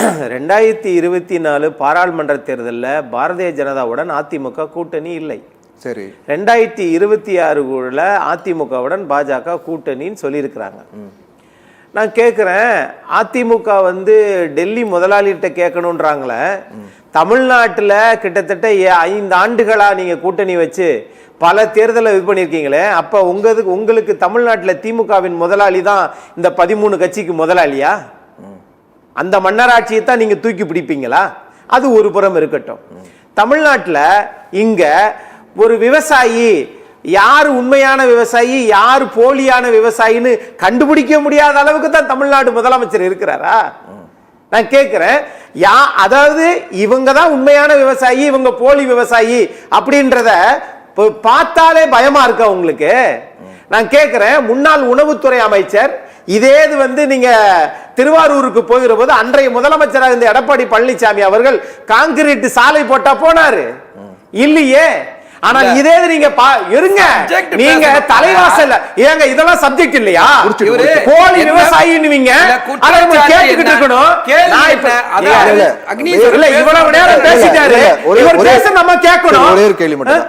2024 பாராளுமன்ற தேர்தலில் பாரதிய ஜனதாவுடன் அதிமுக கூட்டணி இல்லை. சரி. 2026 அதிமுகவுடன் பாஜக கூட்டணின்னு சொல்லியிருக்கிறாங்க. நான் கேட்குறேன், அதிமுக டெல்லி முதலாளிகிட்ட கேட்கணுன்றாங்களே, தமிழ்நாட்டில் கிட்டத்தட்ட 5 ஆண்டுகளா நீங்கள் கூட்டணி வச்சு பல தேர்தலை இது பண்ணியிருக்கீங்களே, அப்போ உங்களுக்கு தமிழ்நாட்டில் திமுகவின் முதலாளி தான் இந்த 13 கட்சிக்கு முதலாளியா? அந்த மன்னராட்சியை தான் நீங்கள் தூக்கி பிடிப்பீங்களா? அது ஒரு புறம் இருக்கட்டும். தமிழ்நாட்டில் இங்க ஒரு விவசாயி யார் உண்மையான விவசாயி யார் போலியான விவசாயின்னு கண்டுபிடிக்க முடியாத அளவுக்கு தான் தமிழ்நாடு முதலமைச்சர் இருக்கிறாரா? நான் கேட்கிறேன், அதாவது இவங்க தான் உண்மையான விவசாயி இவங்க போலி விவசாயி அப்படின்றத பார்த்தாலே பயமா இருக்கா உங்களுக்கு? நான் கேட்கிறேன், முன்னாள் உணவுத்துறை அமைச்சர் இதே நீங்க திருவாரூருக்கு போகிற போது அன்றைய முதலமைச்சராக இருந்த எடப்பாடி பழனிசாமி அவர்கள் கான்கிரீட் சாலை போட்டா போனாரு இல்லையே? ஆனால் இதே நீங்க இருங்க, நீங்க தலைவாசல் ஏங்க இதெல்லாம் சப்ஜெக்ட் இல்லையா? போலி விவசாயின்னுவீங்க, அதை நம்ம கேட்டுக்கிட்டு இருக்கணும். இல்ல இவ்வளவு நேரம் பேசிட்டாரு, இவர் பேச நம்ம கேட்கணும். ஒரே ஒரு கேள்வி மட்டும்